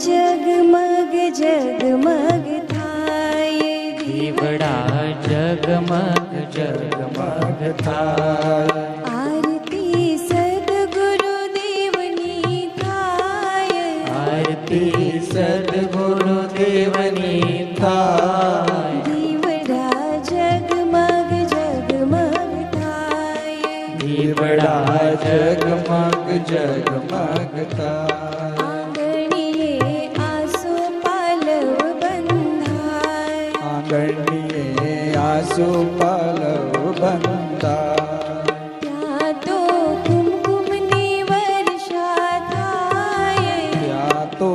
જગમગ જગમગ થાય, દીવડા જગમગ જગમગ થાય, આરતી સદગુરુદેવની થાય, આરતી સદગુરુદેવની થાય, દીવડા જગમગ જગમગ થાય, દીવડા જગમગ જગમગ થાય, આંગણીએ આસો પાલવ બંધાય, આંગણીએ આસુ પાલવ બંધાય, ત્યાં તો કુમકુમની વર્ષા થાય, ત્યાં તો